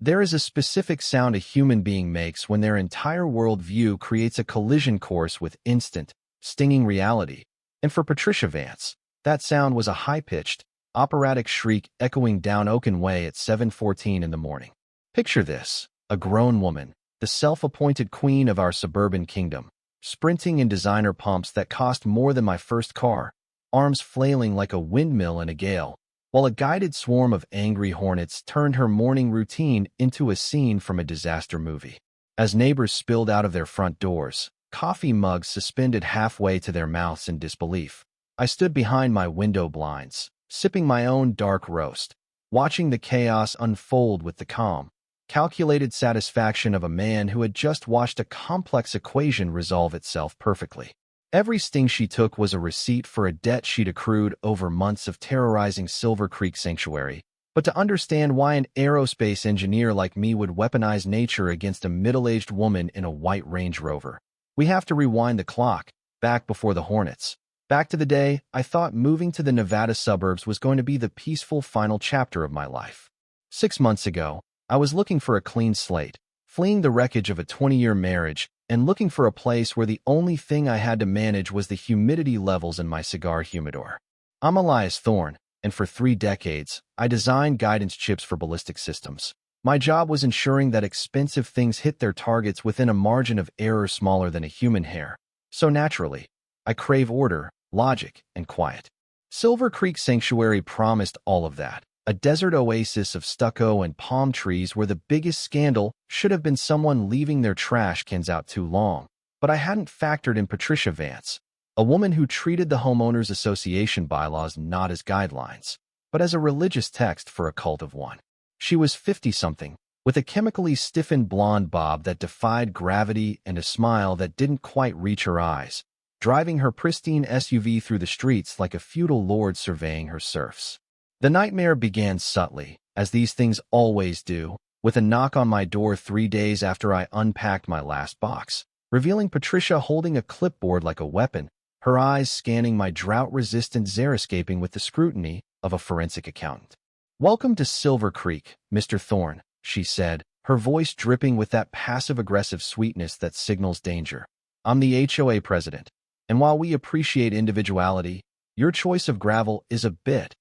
There is a specific sound a human being makes when their entire worldview creates a collision course with instant, stinging reality. And for Patricia Vance, that sound was a high-pitched, operatic shriek echoing down Oaken Way at 7:14 in the morning. Picture this, a grown woman, the self-appointed queen of our suburban kingdom, sprinting in designer pumps that cost more than my first car, arms flailing like a windmill in a gale, while a guided swarm of angry hornets turned her morning routine into a scene from a disaster movie. As neighbors spilled out of their front doors, coffee mugs suspended halfway to their mouths in disbelief, I stood behind my window blinds, sipping my own dark roast, watching the chaos unfold with the calm, calculated satisfaction of a man who had just watched a complex equation resolve itself perfectly. Every sting she took was a receipt for a debt she'd accrued over months of terrorizing Silver Creek Sanctuary. But to understand why an aerospace engineer like me would weaponize nature against a middle-aged woman in a white Range Rover, we have to rewind the clock, back before the Hornets. Back to the day I thought moving to the Nevada suburbs was going to be the peaceful final chapter of my life. 6 months ago, I was looking for a clean slate, fleeing the wreckage of a 20-year marriage, and looking for a place where the only thing I had to manage was the humidity levels in my cigar humidor. I'm Elias Thorne, and for 3 decades, I designed guidance chips for ballistic systems. My job was ensuring that expensive things hit their targets within a margin of error smaller than a human hair. So naturally, I crave order, logic, and quiet. Silver Creek Sanctuary promised all of that. A desert oasis of stucco and palm trees where the biggest scandal should have been someone leaving their trash cans out too long. But I hadn't factored in Patricia Vance, a woman who treated the Homeowners Association bylaws not as guidelines, but as a religious text for a cult of one. She was 50-something, with a chemically stiffened blonde bob that defied gravity and a smile that didn't quite reach her eyes, driving her pristine SUV through the streets like a feudal lord surveying her serfs. The nightmare began subtly, as these things always do, with a knock on my door 3 days after I unpacked my last box, revealing Patricia holding a clipboard like a weapon, her eyes scanning my drought-resistant xeriscaping with the scrutiny of a forensic accountant. "Welcome to Silver Creek, Mr. Thorne," she said, her voice dripping with that passive-aggressive sweetness that signals danger. "I'm the HOA president, and while we appreciate individuality, your choice of gravel is a bit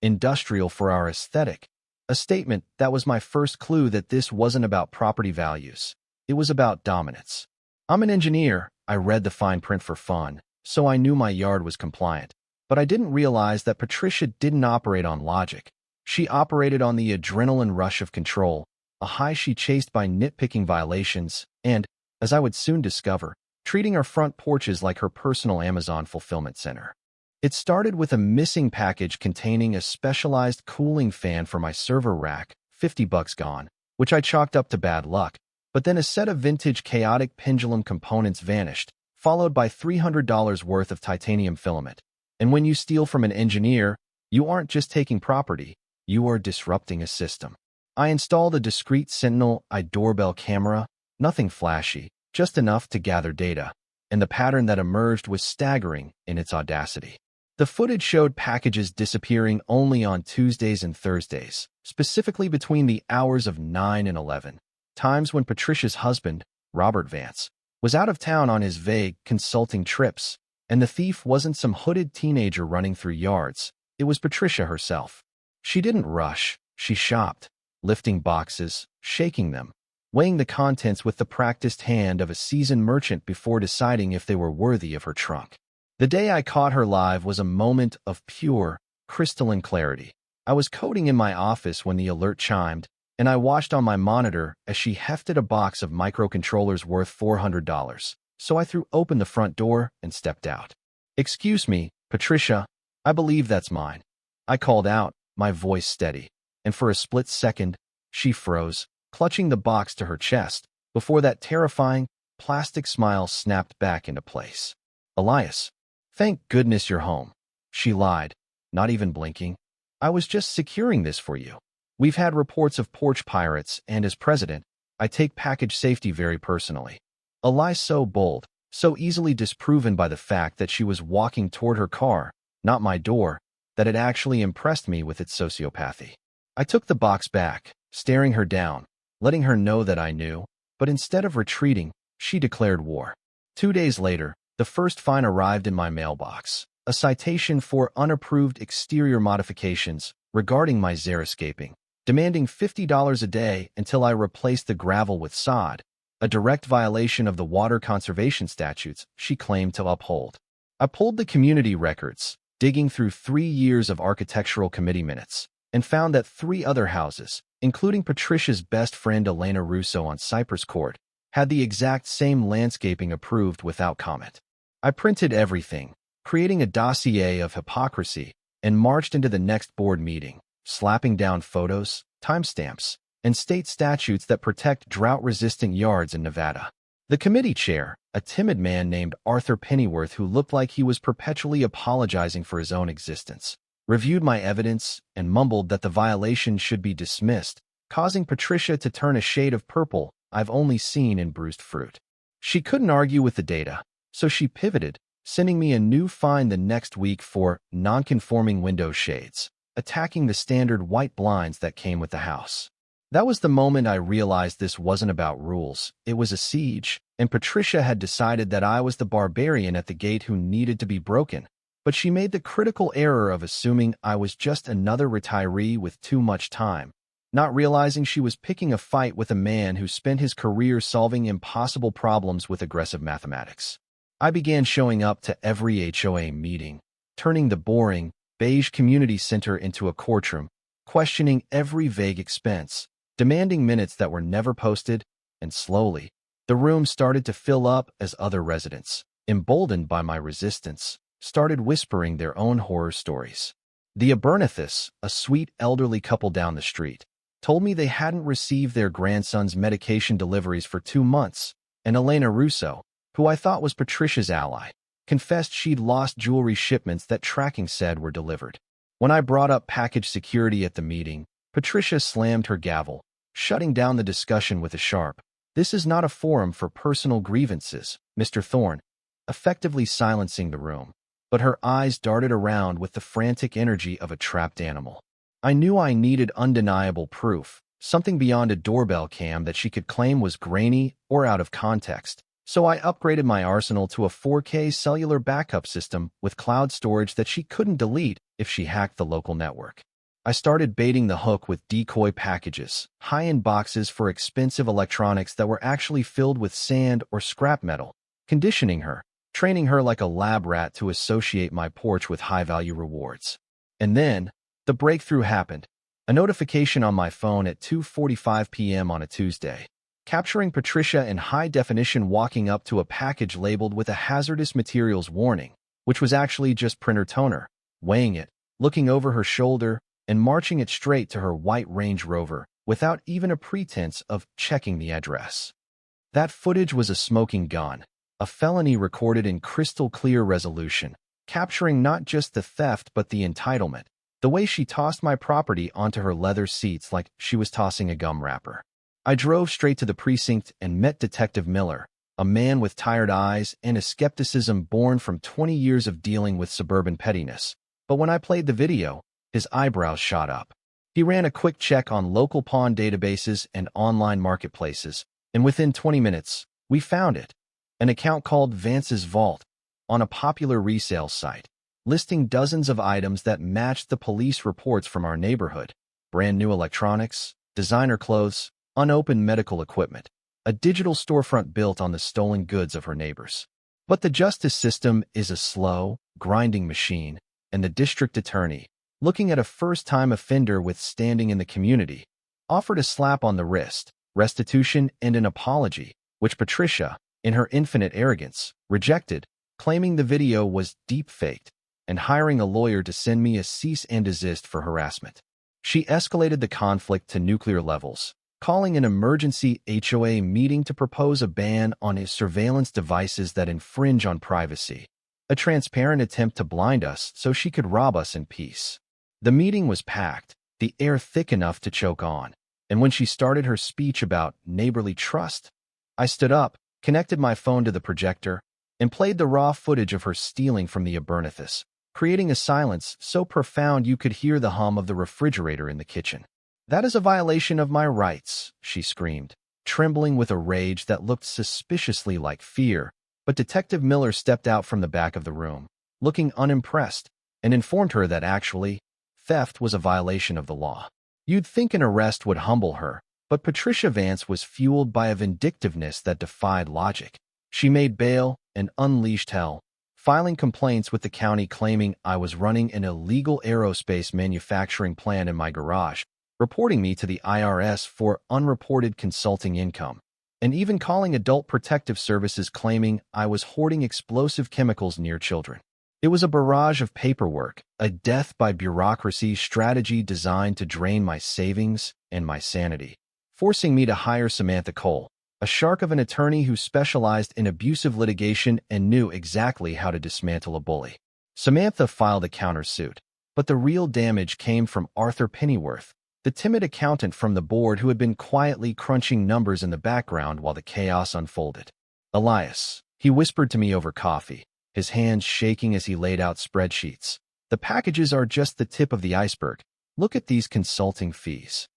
industrial for our aesthetic." A statement that was my first clue that this wasn't about property values. It was about dominance. "I'm an engineer," I read the fine print for fun, so I knew my yard was compliant. But I didn't realize that Patricia didn't operate on logic. She operated on the adrenaline rush of control, a high she chased by nitpicking violations, and, as I would soon discover, treating our front porches like her personal Amazon fulfillment center. It started with a missing package containing a specialized cooling fan for my server rack, $50 gone, which I chalked up to bad luck, but then a set of vintage chaotic pendulum components vanished, followed by $300 worth of titanium filament. And when you steal from an engineer, you aren't just taking property, you are disrupting a system. I installed a discreet Sentinel-eye doorbell camera, nothing flashy, just enough to gather data, and the pattern that emerged was staggering in its audacity. The footage showed packages disappearing only on Tuesdays and Thursdays, specifically between the hours of 9 and 11, times when Patricia's husband, Robert Vance, was out of town on his vague consulting trips, and the thief wasn't some hooded teenager running through yards. It was Patricia herself. She didn't rush, she shopped, lifting boxes, shaking them, weighing the contents with the practiced hand of a seasoned merchant before deciding if they were worthy of her trunk. The day I caught her live was a moment of pure, crystalline clarity. I was coding in my office when the alert chimed, and I watched on my monitor as she hefted a box of microcontrollers worth $400. So I threw open the front door and stepped out. "Excuse me, Patricia, I believe that's mine," I called out, my voice steady, and for a split second, she froze, clutching the box to her chest, before that terrifying, plastic smile snapped back into place. "Elias, thank goodness you're home," she lied, not even blinking. "I was just securing this for you. We've had reports of porch pirates, and as president, I take package safety very personally." A lie so bold, so easily disproven by the fact that she was walking toward her car, not my door, that it actually impressed me with its sociopathy. I took the box back, staring her down, letting her know that I knew, but instead of retreating, she declared war. 2 days later, the first fine arrived in my mailbox, a citation for unapproved exterior modifications regarding my xeriscaping, demanding $50 a day until I replaced the gravel with sod, a direct violation of the water conservation statutes she claimed to uphold. I pulled the community records, digging through 3 years of architectural committee minutes, and found that 3 other houses, including Patricia's best friend Elena Russo on Cypress Court, had the exact same landscaping approved without comment. I printed everything, creating a dossier of hypocrisy, and marched into the next board meeting, slapping down photos, timestamps, and state statutes that protect drought-resistant yards in Nevada. The committee chair, a timid man named Arthur Pennyworth who looked like he was perpetually apologizing for his own existence, reviewed my evidence and mumbled that the violation should be dismissed, causing Patricia to turn a shade of purple I've only seen in bruised fruit. She couldn't argue with the data, so she pivoted, sending me a new fine the next week for non-conforming window shades, attacking the standard white blinds that came with the house. That was the moment I realized this wasn't about rules, it was a siege, and Patricia had decided that I was the barbarian at the gate who needed to be broken. But she made the critical error of assuming I was just another retiree with too much time, not realizing she was picking a fight with a man who spent his career solving impossible problems with aggressive mathematics. I began showing up to every HOA meeting, turning the boring, beige community center into a courtroom, questioning every vague expense, demanding minutes that were never posted, and slowly, the room started to fill up as other residents, emboldened by my resistance, started whispering their own horror stories. The Abernathy's, a sweet elderly couple down the street, told me they hadn't received their grandson's medication deliveries for 2 months, and Elena Russo, who I thought was Patricia's ally, confessed she'd lost jewelry shipments that tracking said were delivered. When I brought up package security at the meeting, Patricia slammed her gavel, shutting down the discussion with a sharp, "This is not a forum for personal grievances, Mr. Thorne," effectively silencing the room. But her eyes darted around with the frantic energy of a trapped animal. I knew I needed undeniable proof, something beyond a doorbell cam that she could claim was grainy or out of context. So I upgraded my arsenal to a 4K cellular backup system with cloud storage that she couldn't delete if she hacked the local network. I started baiting the hook with decoy packages, high-end boxes for expensive electronics that were actually filled with sand or scrap metal, conditioning her, training her like a lab rat to associate my porch with high-value rewards. And then, the breakthrough happened. A notification on my phone at 2:45 p.m. on a Tuesday, capturing Patricia in high definition walking up to a package labeled with a hazardous materials warning, which was actually just printer toner, weighing it, looking over her shoulder, and marching it straight to her white Range Rover without even a pretense of checking the address. That footage was a smoking gun, a felony recorded in crystal clear resolution, capturing not just the theft but the entitlement, the way she tossed my property onto her leather seats like she was tossing a gum wrapper. I drove straight to the precinct and met Detective Miller, a man with tired eyes and a skepticism born from 20 years of dealing with suburban pettiness. But when I played the video, his eyebrows shot up. He ran a quick check on local pawn databases and online marketplaces, and within 20 minutes, we found it. An account called Vance's Vault, on a popular resale site, listing dozens of items that matched the police reports from our neighborhood: brand new electronics, designer clothes, unopened medical equipment, a digital storefront built on the stolen goods of her neighbors. But the justice system is a slow, grinding machine, and the district attorney, looking at a first-time offender with standing in the community, offered a slap on the wrist, restitution, and an apology, which Patricia, in her infinite arrogance, rejected, claiming the video was deep-faked, and hiring a lawyer to send me a cease and desist for harassment. She escalated the conflict to nuclear levels, calling an emergency HOA meeting to propose a ban on his surveillance devices that infringe on privacy, a transparent attempt to blind us so she could rob us in peace. The meeting was packed, the air thick enough to choke on, and when she started her speech about neighborly trust, I stood up, connected my phone to the projector, and played the raw footage of her stealing from the Abernathy's, creating a silence so profound you could hear the hum of the refrigerator in the kitchen. "That is a violation of my rights," she screamed, trembling with a rage that looked suspiciously like fear. But Detective Miller stepped out from the back of the room, looking unimpressed, and informed her that actually, theft was a violation of the law. You'd think an arrest would humble her, but Patricia Vance was fueled by a vindictiveness that defied logic. She made bail and unleashed hell, filing complaints with the county claiming I was running an illegal aerospace manufacturing plant in my garage, reporting me to the IRS for unreported consulting income, and even calling Adult Protective Services claiming I was hoarding explosive chemicals near children. It was a barrage of paperwork, a death by bureaucracy strategy designed to drain my savings and my sanity, forcing me to hire Samantha Cole, a shark of an attorney who specialized in abusive litigation and knew exactly how to dismantle a bully. Samantha filed a countersuit, but the real damage came from Arthur Pennyworth, the timid accountant from the board who had been quietly crunching numbers in the background while the chaos unfolded. "Elias," he whispered to me over coffee, his hands shaking as he laid out spreadsheets. "The packages are just the tip of the iceberg. Look at these consulting fees."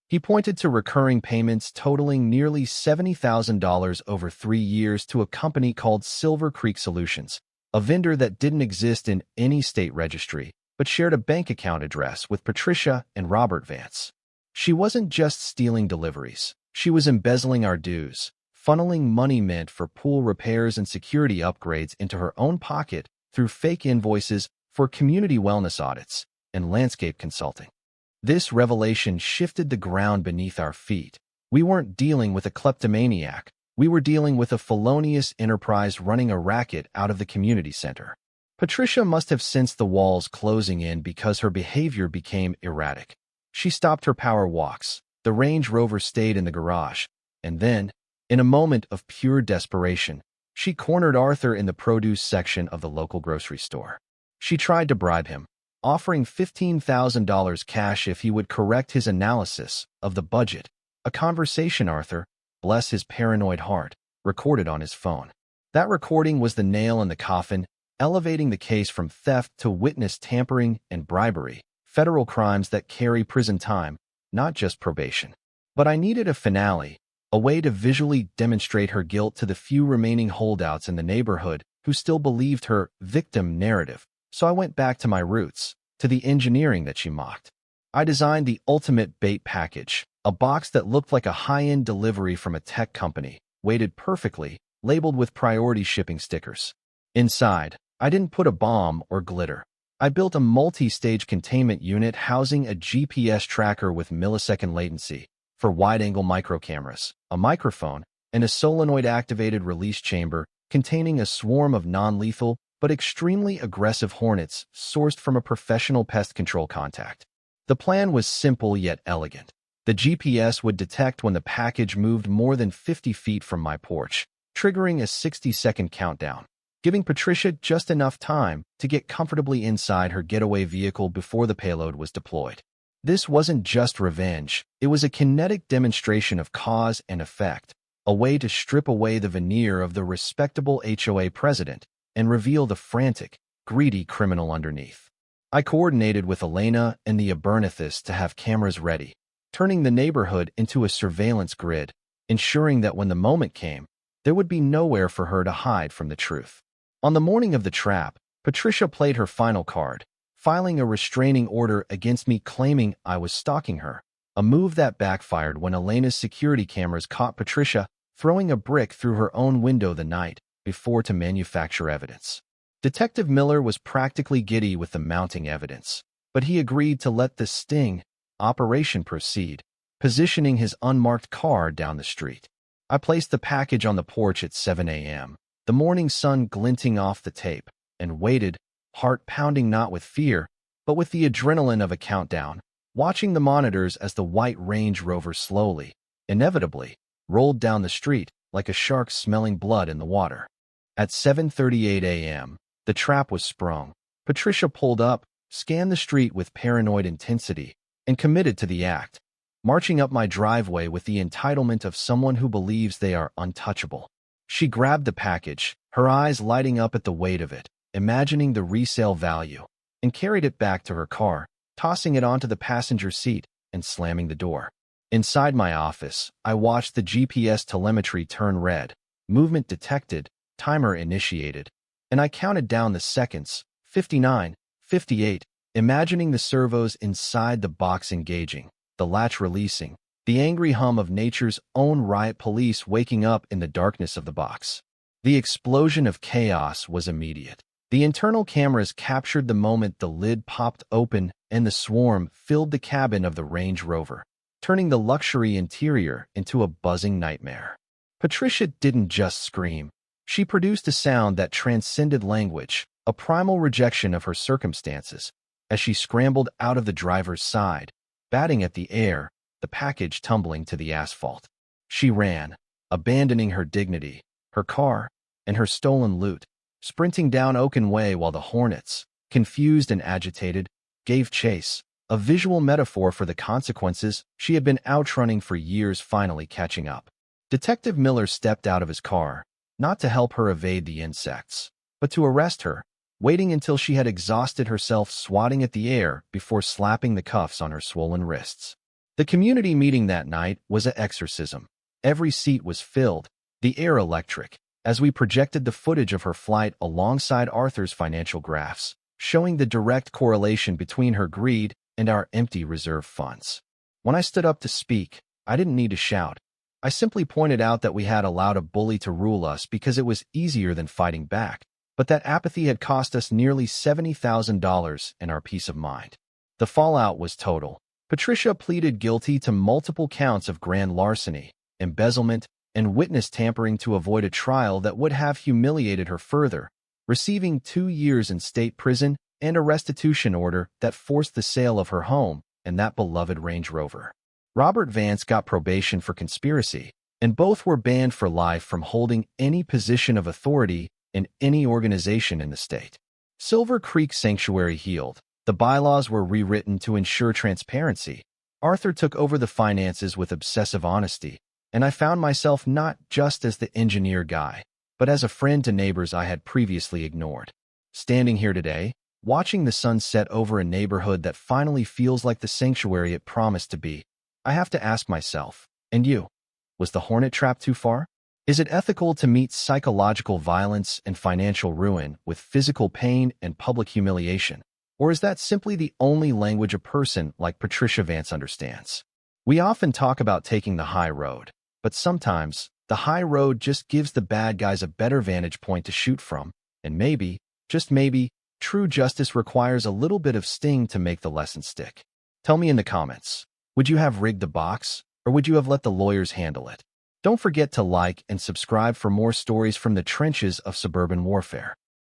He pointed to recurring payments totaling nearly $70,000 over 3 years to a company called Silver Creek Solutions, a vendor that didn't exist in any state registry, but shared a bank account address with Patricia and Robert Vance. She wasn't just stealing deliveries. She was embezzling our dues, funneling money meant for pool repairs and security upgrades into her own pocket through fake invoices for community wellness audits and landscape consulting. This revelation shifted the ground beneath our feet. We weren't dealing with a kleptomaniac. We were dealing with a felonious enterprise running a racket out of the community center. Patricia must have sensed the walls closing in because her behavior became erratic. She stopped her power walks. The Range Rover stayed in the garage. And then, in a moment of pure desperation, she cornered Arthur in the produce section of the local grocery store. She tried to bribe him, offering $15,000 cash if he would correct his analysis of the budget, a conversation Arthur, bless his paranoid heart, recorded on his phone. That recording was the nail in the coffin, elevating the case from theft to witness tampering and bribery, federal crimes that carry prison time, not just probation. But I needed a finale, a way to visually demonstrate her guilt to the few remaining holdouts in the neighborhood who still believed her victim narrative. So I went back to my roots, to the engineering that she mocked. I designed the ultimate bait package, a box that looked like a high-end delivery from a tech company, weighted perfectly, labeled with priority shipping stickers. Inside, I didn't put a bomb or glitter. I built a multi-stage containment unit housing a GPS tracker with millisecond latency for wide-angle microcameras, a microphone, and a solenoid-activated release chamber containing a swarm of non-lethal but extremely aggressive hornets sourced from a professional pest control contact. The plan was simple yet elegant. The GPS would detect when the package moved more than 50 feet from my porch, triggering a 60-second countdown, giving Patricia just enough time to get comfortably inside her getaway vehicle before the payload was deployed. This wasn't just revenge, it was a kinetic demonstration of cause and effect, a way to strip away the veneer of the respectable HOA president and reveal the frantic, greedy criminal underneath. I coordinated with Elena and the Abernathists to have cameras ready, turning the neighborhood into a surveillance grid, ensuring that when the moment came, there would be nowhere for her to hide from the truth. On the morning of the trap, Patricia played her final card, filing a restraining order against me claiming I was stalking her, a move that backfired when Elena's security cameras caught Patricia throwing a brick through her own window the night before to manufacture evidence. Detective Miller was practically giddy with the mounting evidence, but he agreed to let the sting operation proceed, positioning his unmarked car down the street. I placed the package on the porch at 7 a.m., the morning sun glinting off the tape, and waited, heart pounding not with fear, but with the adrenaline of a countdown, watching the monitors as the white Range Rover slowly, inevitably, rolled down the street like a shark smelling blood in the water. At 7:38 a.m., the trap was sprung. Patricia pulled up, scanned the street with paranoid intensity, and committed to the act, marching up my driveway with the entitlement of someone who believes they are untouchable. She grabbed the package, her eyes lighting up at the weight of it, imagining the resale value, and carried it back to her car, tossing it onto the passenger seat and slamming the door. Inside my office, I watched the GPS telemetry turn red, movement detected, timer initiated, and I counted down the seconds, 59, 58, imagining the servos inside the box engaging, the latch releasing, the angry hum of nature's own riot police waking up in the darkness of the box. The explosion of chaos was immediate. The internal cameras captured the moment the lid popped open and the swarm filled the cabin of the Range Rover, turning the luxury interior into a buzzing nightmare. Patricia didn't just scream. She produced a sound that transcended language, a primal rejection of her circumstances, as she scrambled out of the driver's side, batting at the air, the package tumbling to the asphalt. She ran, abandoning her dignity, her car, and her stolen loot, sprinting down Oaken Way while the Hornets, confused and agitated, gave chase, a visual metaphor for the consequences she had been outrunning for years finally catching up. Detective Miller stepped out of his car, not to help her evade the insects, but to arrest her, waiting until she had exhausted herself swatting at the air before slapping the cuffs on her swollen wrists. The community meeting that night was an exorcism. Every seat was filled, the air electric, as we projected the footage of her flight alongside Arthur's financial graphs, showing the direct correlation between her greed and our empty reserve funds. When I stood up to speak, I didn't need to shout. I simply pointed out that we had allowed a bully to rule us because it was easier than fighting back, but that apathy had cost us nearly $70,000 and our peace of mind. The fallout was total. Patricia pleaded guilty to multiple counts of grand larceny, embezzlement, and witness tampering to avoid a trial that would have humiliated her further, receiving 2 years in state prison and a restitution order that forced the sale of her home and that beloved Range Rover. Robert Vance got probation for conspiracy, and both were banned for life from holding any position of authority in any organization in the state. Silver Creek Sanctuary healed. The bylaws were rewritten to ensure transparency. Arthur took over the finances with obsessive honesty, and I found myself not just as the engineer guy, but as a friend to neighbors I had previously ignored. Standing here today, watching the sun set over a neighborhood that finally feels like the sanctuary it promised to be, I have to ask myself, and you, was the Hornet trap too far? Is it ethical to meet psychological violence and financial ruin with physical pain and public humiliation? Or is that simply the only language a person like Patricia Vance understands? We often talk about taking the high road, but sometimes the high road just gives the bad guys a better vantage point to shoot from, and maybe, just maybe, true justice requires a little bit of sting to make the lesson stick. Tell me in the comments, would you have rigged the box, or would you have let the lawyers handle it? Don't forget to like and subscribe for more stories from the trenches of suburban warfare.